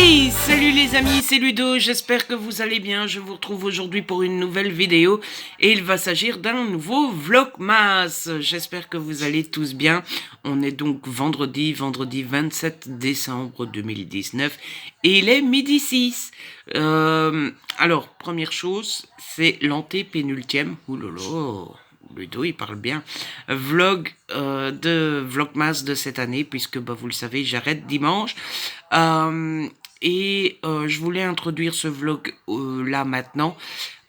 Hey, salut les amis, c'est Ludo, j'espère que vous allez bien. Je vous retrouve aujourd'hui pour une nouvelle vidéo et il va s'agir d'un nouveau Vlogmas. J'espère que vous allez tous bien. On est donc vendredi 27 décembre 2019 et il est midi 6. Alors, première chose, c'est l'antépénultième. Oulala, Ludo, il parle bien. Vlog de Vlogmas de cette année, puisque bah, vous le savez, j'arrête dimanche. Je voulais introduire ce vlog là maintenant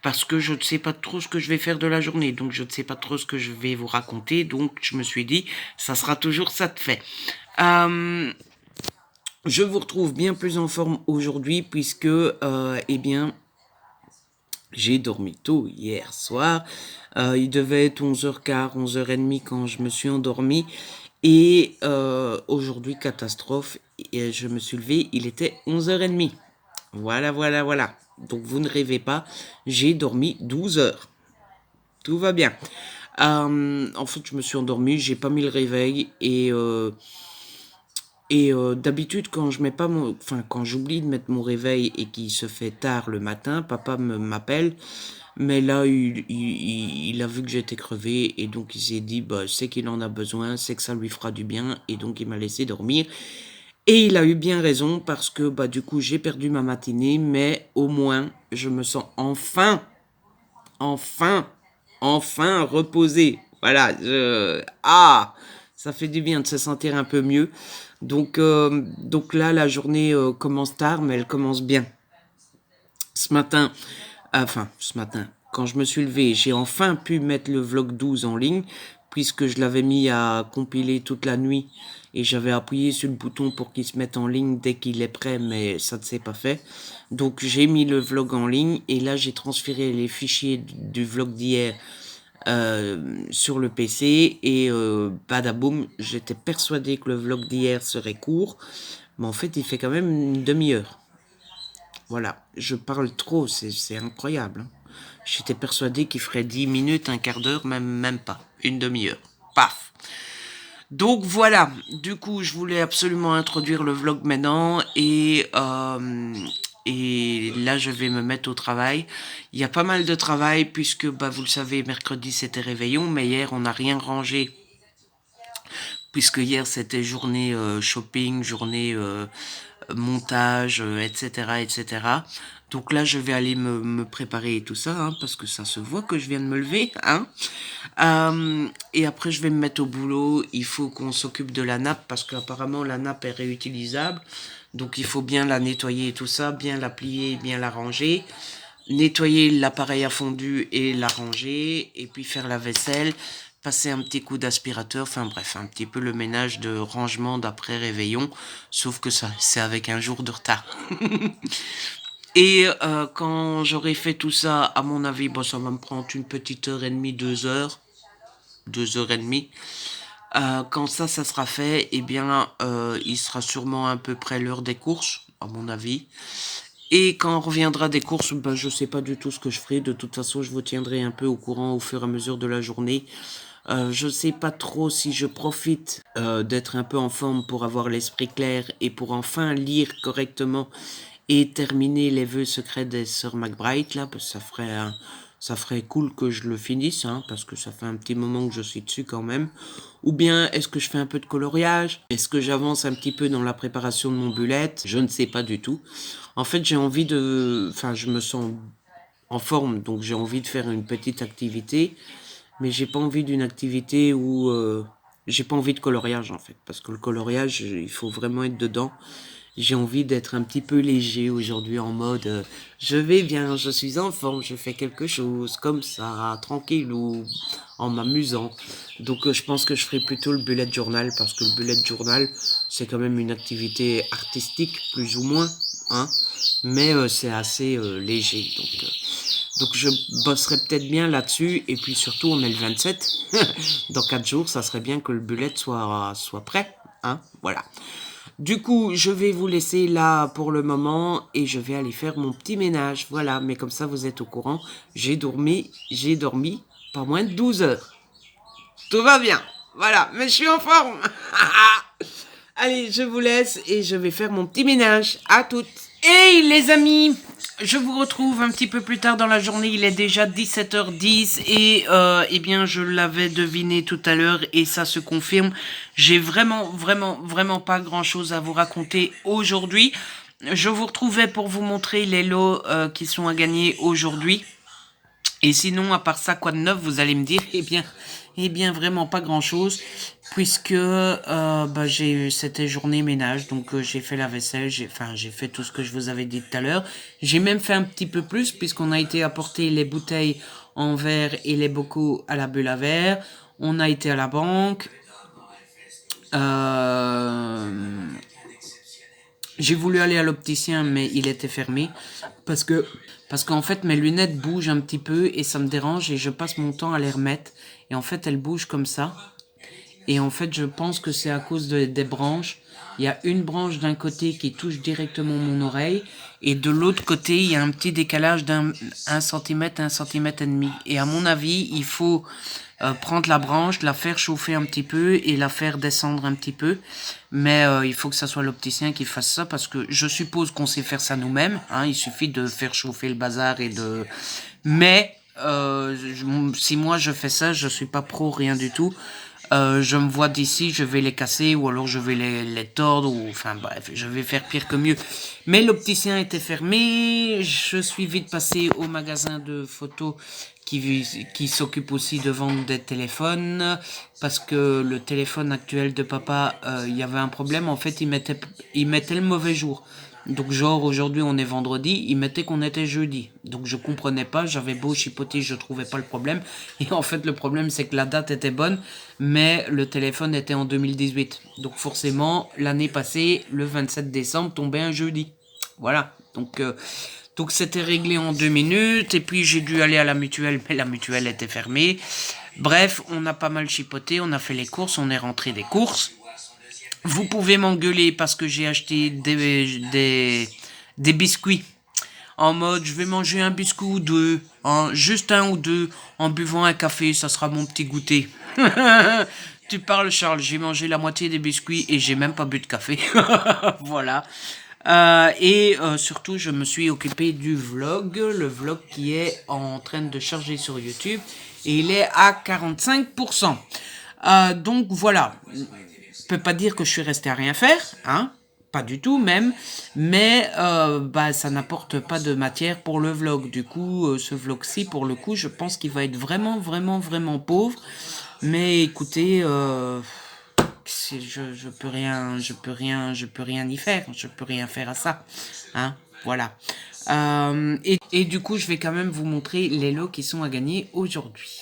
parce que je ne sais pas trop ce que je vais faire de la journée, donc je ne sais pas trop ce que je vais vous raconter, donc je me suis dit ça sera toujours ça de fait. Je vous retrouve bien plus en forme aujourd'hui puisque eh bien j'ai dormi tôt hier soir. Il devait être 11h15, 11h30 quand je me suis endormi. Et aujourd'hui, catastrophe, et je me suis levé, il était 11h30. Voilà, voilà, voilà. Donc vous ne rêvez pas, j'ai dormi 12 heures. Tout va bien. En fait, je me suis endormi, j'ai pas mis le réveil d'habitude, quand je mets pas quand j'oublie de mettre mon réveil et qu'il se fait tard le matin, papa m'appelle. Mais là, il a vu que j'étais crevé et donc il s'est dit, bah, c'est qu'il en a besoin, c'est que ça lui fera du bien et donc il m'a laissé dormir. Et il a eu bien raison parce que bah, du coup, j'ai perdu ma matinée, mais au moins, je me sens enfin reposé. Voilà, ça fait du bien de se sentir un peu mieux. Donc là, la journée commence tard, mais elle commence bien. Ce matin, quand je me suis levé, j'ai enfin pu mettre le vlog 12 en ligne, puisque je l'avais mis à compiler toute la nuit, et j'avais appuyé sur le bouton pour qu'il se mette en ligne dès qu'il est prêt, mais ça ne s'est pas fait. Donc j'ai mis le vlog en ligne, et là j'ai transféré les fichiers du vlog d'hier sur le PC, et badaboum, j'étais persuadé que le vlog d'hier serait court, mais en fait il fait quand même une demi-heure. Voilà, je parle trop, c'est incroyable. J'étais persuadé qu'il ferait 10 minutes, un quart d'heure, même pas, une demi-heure. Paf. Donc voilà, du coup, je voulais absolument introduire le vlog maintenant et là, je vais me mettre au travail. Il y a pas mal de travail puisque, bah, vous le savez, mercredi, c'était réveillon, mais hier, on n'a rien rangé puisque hier, c'était journée shopping, journée montage, etc., etc. Donc là, je vais aller me préparer et tout ça, hein, parce que ça se voit que je viens de me lever, hein. Et après, je vais me mettre au boulot. Il faut qu'on s'occupe de la nappe, parce qu'apparemment, la nappe est réutilisable. Donc, il faut bien la nettoyer et tout ça, bien la plier, bien la ranger. Nettoyer l'appareil à fondu et la ranger. Et puis faire la vaisselle, passer un petit coup d'aspirateur. Enfin bref, un petit peu le ménage de rangement d'après réveillon. Sauf que ça, c'est avec un jour de retard. Et quand j'aurai fait tout ça, à mon avis, bon, ça va me prendre une petite heure et demie, 2 heures. 2 heures et demie. Quand ça sera fait, eh bien, il sera sûrement à peu près l'heure des courses, à mon avis. Et quand on reviendra des courses, ben, je sais pas du tout ce que je ferai. De toute façon, je vous tiendrai un peu au courant au fur et à mesure de la journée. Je sais pas trop si je profite d'être un peu en forme pour avoir l'esprit clair et pour enfin lire correctement et terminer les vœux secrets des sœurs McBride, là, parce que ça ferait cool que je le finisse, hein, parce que ça fait un petit moment que je suis dessus quand même. Ou bien, est-ce que je fais un peu de coloriage? Est-ce que j'avance un petit peu dans la préparation de mon bullet? Je ne sais pas du tout. En fait, j'ai envie de... Enfin, je me sens en forme, donc j'ai envie de faire une petite activité, mais j'ai pas envie d'une activité où... j'ai pas envie de coloriage, en fait, parce que le coloriage, il faut vraiment être dedans. J'ai envie d'être un petit peu léger aujourd'hui en mode je vais bien, je suis en forme, je fais quelque chose comme ça, tranquille ou en m'amusant. Donc je pense que je ferai plutôt le bullet journal parce que le bullet journal c'est quand même une activité artistique plus ou moins, hein, mais c'est assez léger. Donc je bosserai peut-être bien là-dessus et puis surtout on est le 27. Dans 4 jours ça serait bien que le bullet soit prêt, hein, voilà. Du coup, je vais vous laisser là pour le moment et je vais aller faire mon petit ménage. Voilà, mais comme ça vous êtes au courant, j'ai dormi pas moins de 12 heures. Tout va bien, voilà, mais je suis en forme. Allez, je vous laisse et je vais faire mon petit ménage. À toutes. Hey les amis, je vous retrouve un petit peu plus tard dans la journée, il est déjà 17h10 et eh bien je l'avais deviné tout à l'heure et ça se confirme. J'ai vraiment pas grand chose à vous raconter aujourd'hui. Je vous retrouvais pour vous montrer les lots qui sont à gagner aujourd'hui. Et sinon, à part ça, quoi de neuf, vous allez me dire, eh bien, vraiment pas grand-chose, puisque c'était journée ménage, donc j'ai fait la vaisselle, j'ai fait tout ce que je vous avais dit tout à l'heure. J'ai même fait un petit peu plus, puisqu'on a été apporter les bouteilles en verre et les bocaux à la bulle à verre. On a été à la banque. J'ai voulu aller à l'opticien, mais il était fermé parce qu'en fait mes lunettes bougent un petit peu et ça me dérange et je passe mon temps à les remettre et en fait elles bougent comme ça et en fait je pense que c'est à cause des branches. Il y a une branche d'un côté qui touche directement mon oreille et de l'autre côté il y a un petit décalage d'un 1 cm, 1 cm et demi et à mon avis il faut prendre la branche, la faire chauffer un petit peu et la faire descendre un petit peu. Mais il faut que ça soit l'opticien qui fasse ça parce que je suppose qu'on sait faire ça nous-mêmes. Hein, il suffit de faire chauffer le bazar et de... Mais si moi je fais ça, je suis pas pro, rien du tout. Je me vois d'ici, je vais les casser ou alors je vais les tordre ou enfin bref, je vais faire pire que mieux. Mais l'opticien était fermé, je suis vite passé au magasin de photos qui s'occupe aussi de vendre des téléphones parce que le téléphone actuel de papa, il y avait un problème, en fait il mettait le mauvais jour. Donc genre aujourd'hui on est vendredi, il mettait qu'on était jeudi. Donc je comprenais pas, j'avais beau chipoter, je trouvais pas le problème. Et en fait le problème c'est que la date était bonne, mais le téléphone était en 2018. Donc forcément l'année passée, le 27 décembre tombait un jeudi. Voilà, donc c'était réglé en 2 minutes et puis j'ai dû aller à la mutuelle, mais la mutuelle était fermée. Bref, on a pas mal chipoté, on a fait les courses, on est rentré des courses. Vous pouvez m'engueuler parce que j'ai acheté des biscuits. En mode, je vais manger un biscuit ou deux, hein, juste un ou deux, en buvant un café, ça sera mon petit goûter. Tu parles, Charles, j'ai mangé la moitié des biscuits et j'ai même pas bu de café. Voilà. Surtout, je me suis occupé du vlog, le vlog qui est en train de charger sur YouTube et il est à 45%. Donc voilà, je peux pas dire que je suis resté à rien faire, hein, pas du tout même, mais ça n'apporte pas de matière pour le vlog. Du coup, ce vlog-ci, pour le coup, je pense qu'il va être vraiment pauvre. Mais écoutez, je peux rien y faire, je peux rien faire à ça, hein, voilà. Et du coup, je vais quand même vous montrer les lots qui sont à gagner aujourd'hui.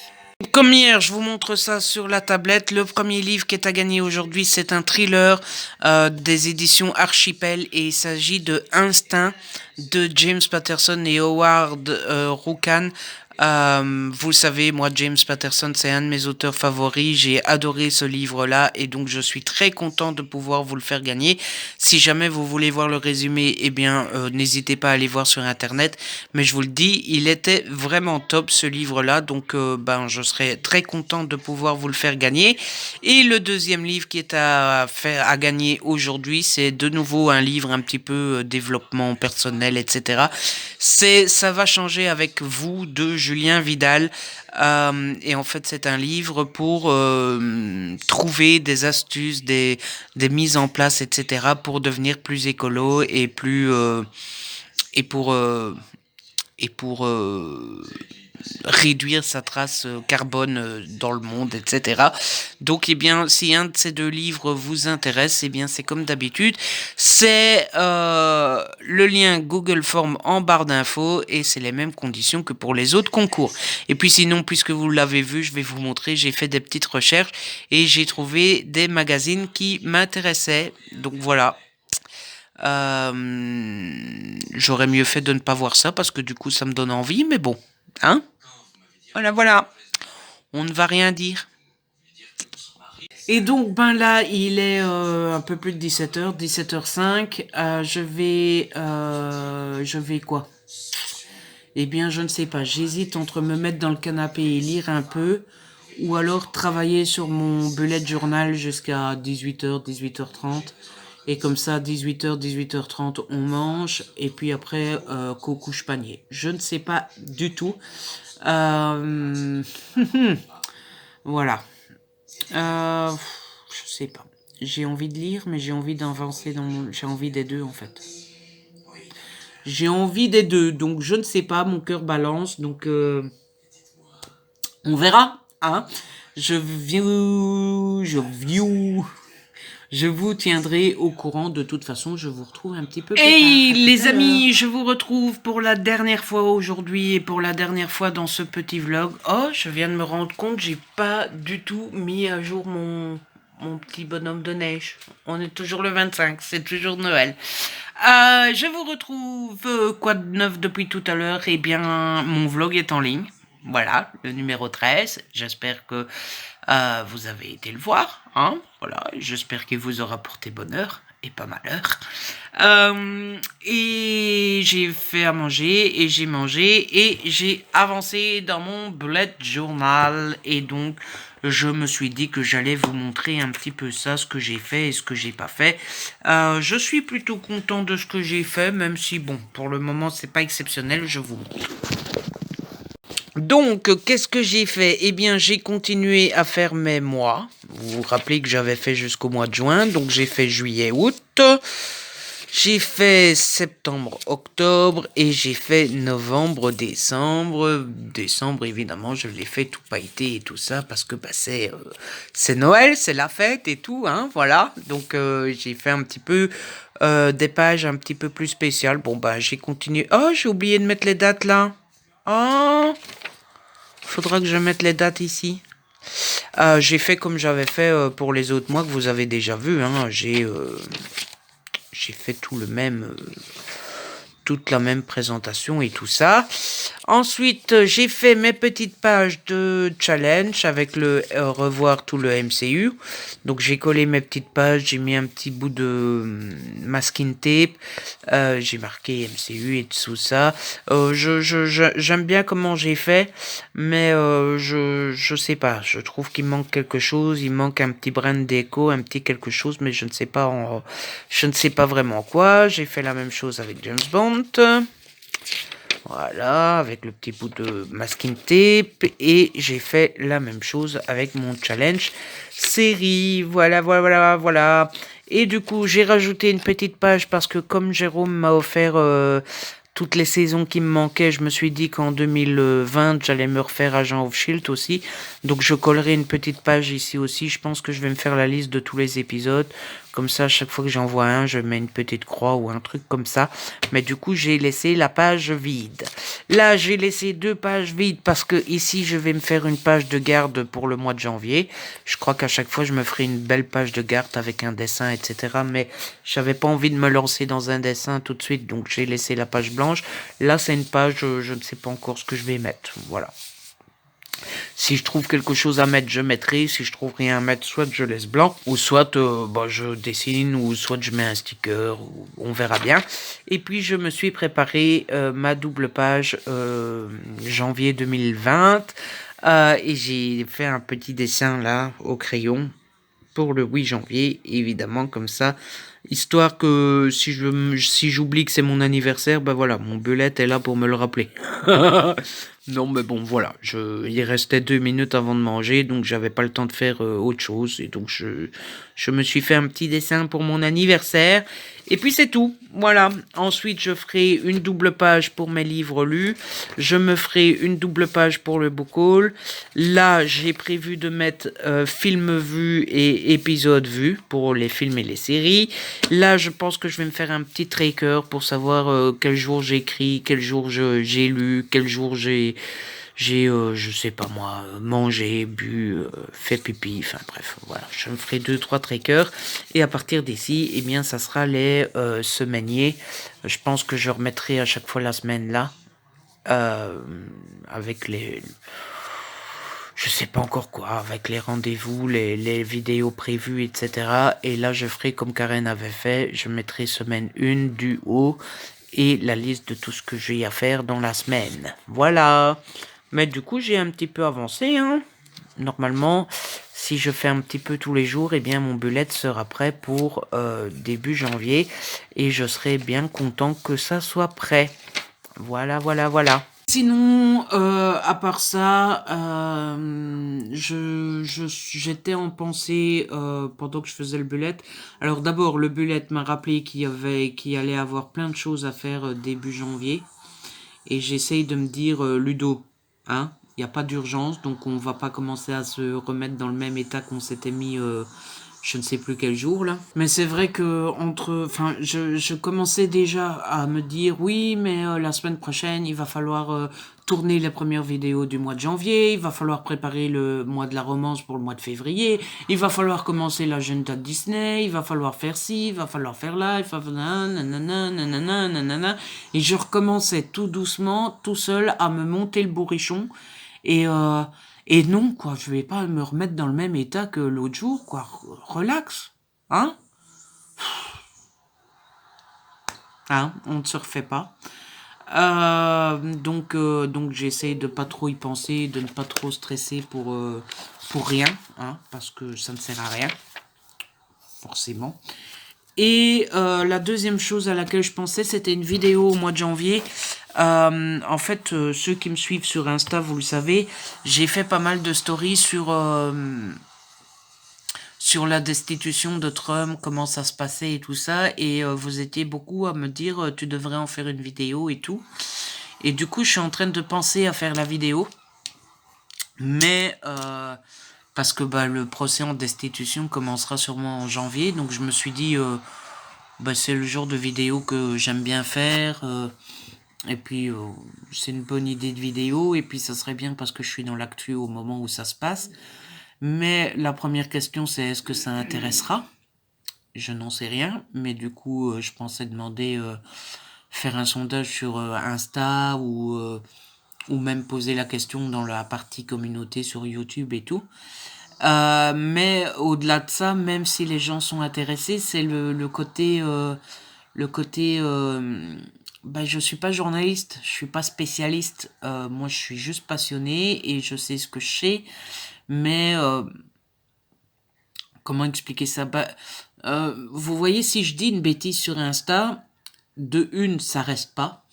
Comme hier, je vous montre ça sur la tablette. Le premier livre qui est à gagner aujourd'hui, c'est un thriller des éditions Archipel et il s'agit de Instinct de James Patterson et Howard Rookan. Vous le savez, moi, James Patterson, c'est un de mes auteurs favoris. J'ai adoré ce livre-là et donc je suis très content de pouvoir vous le faire gagner. Si jamais vous voulez voir le résumé, eh bien, n'hésitez pas à aller voir sur Internet. Mais je vous le dis, il était vraiment top ce livre-là. Donc, je serais très content de pouvoir vous le faire gagner. Et le deuxième livre qui est à gagner aujourd'hui, c'est de nouveau un livre un petit peu développement personnel, etc. Ça va changer avec vous de Julien Vidal. Et en fait, c'est un livre pour trouver des astuces, des mises en place, etc. pour devenir plus écolo et plus et pour réduire sa trace carbone dans le monde, etc. Donc, eh bien, si un de ces deux livres vous intéresse, eh bien, c'est comme d'habitude, c'est le lien Google Form en barre d'infos et c'est les mêmes conditions que pour les autres concours. Et puis sinon, puisque vous l'avez vu, je vais vous montrer, j'ai fait des petites recherches et j'ai trouvé des magazines qui m'intéressaient. Donc voilà. J'aurais mieux fait de ne pas voir ça parce que du coup ça me donne envie, mais bon, hein? Voilà. On ne va rien dire. Et donc, là, il est un peu plus de 17h, 17h05. Je vais quoi? Eh bien, je ne sais pas. J'hésite entre me mettre dans le canapé et lire un peu, ou alors travailler sur mon bullet journal jusqu'à 18h, 18h30. Et comme ça, 18h, 18h30, on mange. Et puis après, couche panier. Je ne sais pas du tout. Euh, voilà. Je sais pas. J'ai envie de lire, mais j'ai envie d'avancer dans mon... J'ai envie des deux, en fait. J'ai envie des deux, donc je ne sais pas, mon cœur balance, donc on verra, hein. Je vous tiendrai au courant. De toute façon, je vous retrouve un petit peu plus tard. Hey les amis, je vous retrouve pour la dernière fois aujourd'hui et pour la dernière fois dans ce petit vlog. Oh, je viens de me rendre compte, j'ai pas du tout mis à jour mon petit bonhomme de neige. On est toujours le 25, c'est toujours Noël. Je vous retrouve, quoi de neuf depuis tout à l'heure? Eh bien, mon vlog est en ligne. Voilà, le numéro 13. J'espère que vous avez été le voir. Hein, voilà, j'espère qu'il vous aura porté bonheur et pas malheur. Et j'ai fait à manger et j'ai mangé et j'ai avancé dans mon bullet journal. Et donc, je me suis dit que j'allais vous montrer un petit peu ça, ce que j'ai fait et ce que j'ai pas fait. Je suis plutôt content de ce que j'ai fait, même si, bon, pour le moment, c'est pas exceptionnel, je vous montre. Donc, qu'est-ce que j'ai fait? Eh bien, j'ai continué à faire mes mois. Vous vous rappelez que j'avais fait jusqu'au mois de juin, donc j'ai fait juillet, août. J'ai fait septembre, octobre et j'ai fait novembre, décembre. Décembre, évidemment, je l'ai fait tout pailleté et tout ça parce que bah, c'est Noël, c'est la fête et tout, hein, voilà. Donc j'ai fait un petit peu des pages un petit peu plus spéciales. Bon, bah j'ai continué. Oh, j'ai oublié de mettre les dates là. Oh, faudra que je mette les dates ici. J'ai fait comme j'avais fait pour les autres mois que vous avez déjà vu, hein. J'ai fait tout le même, toute la même présentation et tout ça. Ensuite, j'ai fait mes petites pages de challenge avec le revoir tout le MCU. Donc j'ai collé mes petites pages, j'ai mis un petit bout de masking tape, j'ai marqué MCU et tout ça. J'aime bien comment j'ai fait, mais je sais pas, je trouve qu'il manque quelque chose, il manque un petit brin d'écho, un petit quelque chose, mais je ne sais pas, je ne sais pas vraiment quoi. J'ai fait la même chose avec James Bond. Voilà, avec le petit bout de masking tape. Et j'ai fait la même chose avec mon challenge série. Voilà. Et du coup, j'ai rajouté une petite page parce que comme Jérôme m'a offert toutes les saisons qui me manquaient, je me suis dit qu'en 2020, j'allais me refaire Agent of Shield aussi. Donc je collerai une petite page ici aussi. Je pense que je vais me faire la liste de tous les épisodes. Comme ça, à chaque fois que j'en vois un, je mets une petite croix ou un truc comme ça. Mais du coup, j'ai laissé la page vide. Là, j'ai laissé 2 pages vides parce que ici, je vais me faire une page de garde pour le mois de janvier. Je crois qu'à chaque fois, je me ferai une belle page de garde avec un dessin, etc. Mais j'avais pas envie de me lancer dans un dessin tout de suite, donc j'ai laissé la page blanche. Là, c'est une page, je ne sais pas encore ce que je vais mettre. Voilà. Si je trouve quelque chose à mettre, je mettrai. Si je trouve rien à mettre, soit je laisse blanc, ou soit je dessine, ou soit je mets un sticker, ou on verra bien. Et puis je me suis préparé ma double page janvier 2020. Et j'ai fait un petit dessin là au crayon pour le 8 janvier, évidemment, comme ça, histoire que si j'oublie que c'est mon anniversaire, ben voilà, mon bullet est là pour me le rappeler. Non, mais bon, voilà, il restait 2 minutes avant de manger, donc j'avais pas le temps de faire autre chose, et donc je me suis fait un petit dessin pour mon anniversaire, et puis c'est tout, voilà. Ensuite, je ferai une double page pour mes livres lus, je me ferai une double page pour le book haul. Là, j'ai prévu de mettre film vu et épisode vu pour les films et les séries. Là, je pense que je vais me faire un petit tracker pour savoir quel jour j'écris, quel jour j'ai lu, quel jour je sais pas moi, mangé, bu, fait pipi, enfin bref, voilà. Je me ferai 2-3 trackers et à partir d'ici, eh bien, ça sera les semainiers. Je pense que je remettrai à chaque fois la semaine là, avec les... Je sais pas encore quoi, avec les rendez-vous, les vidéos prévues, etc. Et là, je ferai comme Karen avait fait, je mettrai semaine 1 du haut et la liste de tout ce que j'ai à faire dans la semaine. Voilà. Mais du coup, j'ai un petit peu avancé, hein. normalement, si je fais un petit peu tous les jours, eh bien mon bullet sera prêt pour début janvier. Et je serai bien content que ça soit prêt. Voilà, voilà, voilà. Sinon, à part ça, j'étais en pensée pendant que je faisais le bullet. Alors d'abord, le bullet m'a rappelé qu'il allait avoir plein de choses à faire début janvier. Et j'essaye de me dire, Ludo, hein, il n'y a pas d'urgence, donc on va pas commencer à se remettre dans le même état qu'on s'était mis je ne sais plus quel jour là. Mais c'est vrai que je commençais déjà à me dire oui, mais la semaine prochaine, il va falloir tourner les premières vidéos du mois de janvier, il va falloir préparer le mois de la romance pour le mois de février, il va falloir commencer l'agenda Disney, il va falloir faire ci, il va falloir faire là, il va falloir nanana, nanana, nanana. Et je recommençais tout doucement, tout seul, à me monter le bourrichon. Et, euh, et non, quoi, je vais pas me remettre dans le même état que l'autre jour, quoi. Relax, hein? Hein, on ne se refait pas. Donc j'essaye de pas trop y penser, de ne pas trop stresser pour rien, hein, parce que ça ne sert à rien, forcément. Et la deuxième chose à laquelle je pensais, c'était une vidéo au mois de janvier. En fait, ceux qui me suivent sur Insta, vous le savez, j'ai fait pas mal de stories sur la destitution de Trump, comment ça se passait et tout ça. Et vous étiez beaucoup à me dire, tu devrais en faire une vidéo et tout. Et du coup, je suis en train de penser à faire la vidéo. Mais parce que bah, le procès en destitution commencera sûrement en janvier. Donc je me suis dit, bah, c'est le genre de vidéo que j'aime bien faire. Et puis, c'est une bonne idée de vidéo. Et puis, ça serait bien parce que je suis dans l'actu au moment où ça se passe. Mais la première question, c'est est-ce que ça intéressera? Je n'en sais rien. Mais du coup, je pensais demander, faire un sondage sur Insta ou même poser la question dans la partie communauté sur YouTube et tout. Mais au-delà de ça, même si les gens sont intéressés, c'est le côté bah, je suis pas journaliste, je suis pas spécialiste. Moi, je suis juste passionné et je sais ce que je sais. Mais comment expliquer ça? Bah, vous voyez, si je dis une bêtise sur Insta, de une, ça reste pas.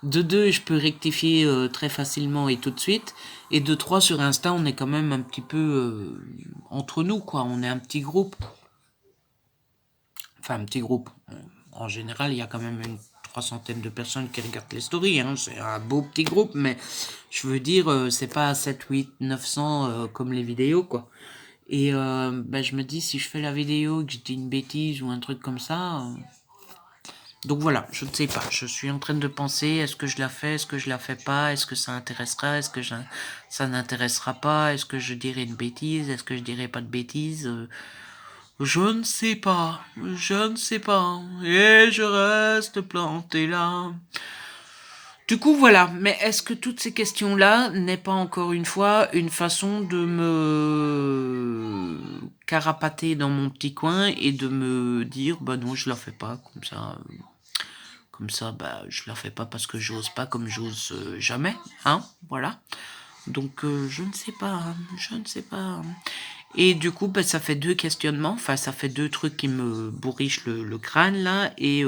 De deux, je peux rectifier très facilement et tout de suite. Et de trois, sur Insta, on est quand même un petit peu entre nous, quoi. On est un petit groupe. Enfin, un petit groupe. En général, il y a quand même une 300aine de personnes qui regardent les stories. Hein. C'est un beau petit groupe, mais je veux dire, c'est pas 7, 8, 900 comme les vidéos, quoi. Et ben, je me dis, si je fais la vidéo, que je dis une bêtise ou un truc comme ça... Donc voilà, je ne sais pas. Je suis en train de penser, est-ce que je la fais, est-ce que je la fais pas, est-ce que ça intéressera, est-ce que ça n'intéressera pas, est-ce que je dirai une bêtise, est-ce que je dirai pas de bêtises. Je ne sais pas, je ne sais pas, et je reste planté là. Du coup, voilà. Mais est-ce que toutes ces questions-là n'est pas encore une fois une façon de me carapater dans mon petit coin et de me dire, bah non, je la fais pas, comme ça, bah, je la fais pas parce que j'ose pas comme j'ose jamais, hein, voilà. Donc, je ne sais pas, je ne sais pas. Et du coup, bah, ça fait deux questionnements, enfin, ça fait deux trucs qui me bourrichent le crâne, là, et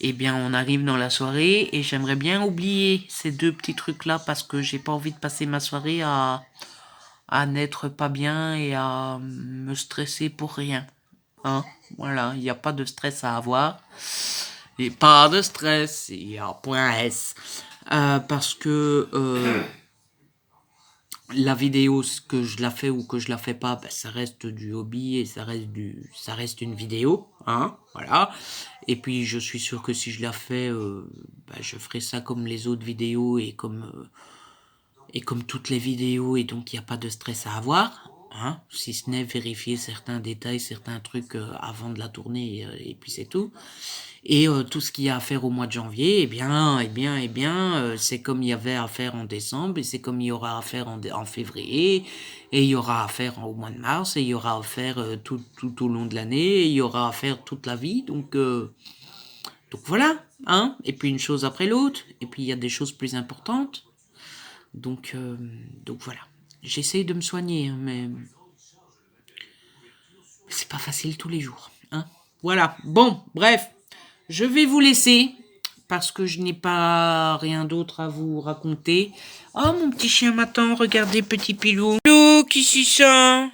eh bien, on arrive dans la soirée, et j'aimerais bien oublier ces deux petits trucs-là, parce que j'ai pas envie de passer ma soirée à n'être pas bien et à me stresser pour rien, hein, voilà, il n'y a pas de stress à avoir. Et pas de stress, il y a point S. Parce que la vidéo, que je la fais ou que je la fais pas, ben, ça reste du hobby et ça reste une vidéo, hein, voilà. Et puis je suis sûr que si je la fais, ben, je ferai ça comme les autres vidéos et comme toutes les vidéos et donc il n'y a pas de stress à avoir. Hein, si ce n'est vérifier certains détails, certains trucs avant de la tourner et puis c'est tout. Et tout ce qu'il y a à faire au mois de janvier, c'est comme il y avait à faire en décembre, et c'est comme il y aura à faire en février, et il y aura à faire au mois de mars, et il y aura à faire tout au long de l'année, et il y aura à faire toute la vie. Donc voilà, hein. Et puis une chose après l'autre, et puis il y a des choses plus importantes. Donc, donc voilà. J'essaye de me soigner, hein, mais c'est pas facile tous les jours. Hein. Voilà. Bon, bref. Je vais vous laisser parce que je n'ai pas rien d'autre à vous raconter. Oh, mon petit chien m'attend. Regardez, petit pilou. Pilou, qui c'est ça?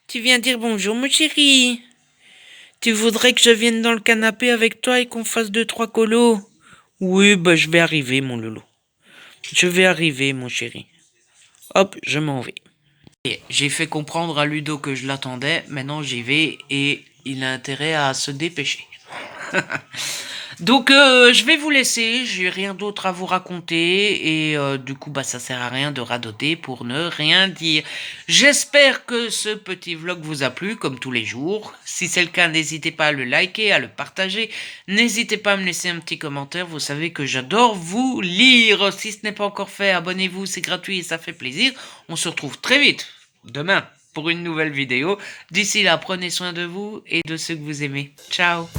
Tu viens dire bonjour, mon chéri. Tu voudrais que je vienne dans le canapé avec toi et qu'on fasse 2-3 colos? Oui, bah je vais arriver, mon loulou. Je vais arriver, mon chéri. Hop, je m'en vais. J'ai fait comprendre à Ludo que je l'attendais. Maintenant, j'y vais et il a intérêt à se dépêcher. Donc, je vais vous laisser. J'ai rien d'autre à vous raconter et du coup, bah, ça sert à rien de radoter pour ne rien dire. J'espère que ce petit vlog vous a plu, comme tous les jours. Si c'est le cas, n'hésitez pas à le liker, à le partager. N'hésitez pas à me laisser un petit commentaire. Vous savez que j'adore vous lire. Si ce n'est pas encore fait, abonnez-vous, c'est gratuit et ça fait plaisir. On se retrouve très vite demain pour une nouvelle vidéo. D'ici là, prenez soin de vous et de ceux que vous aimez. Ciao!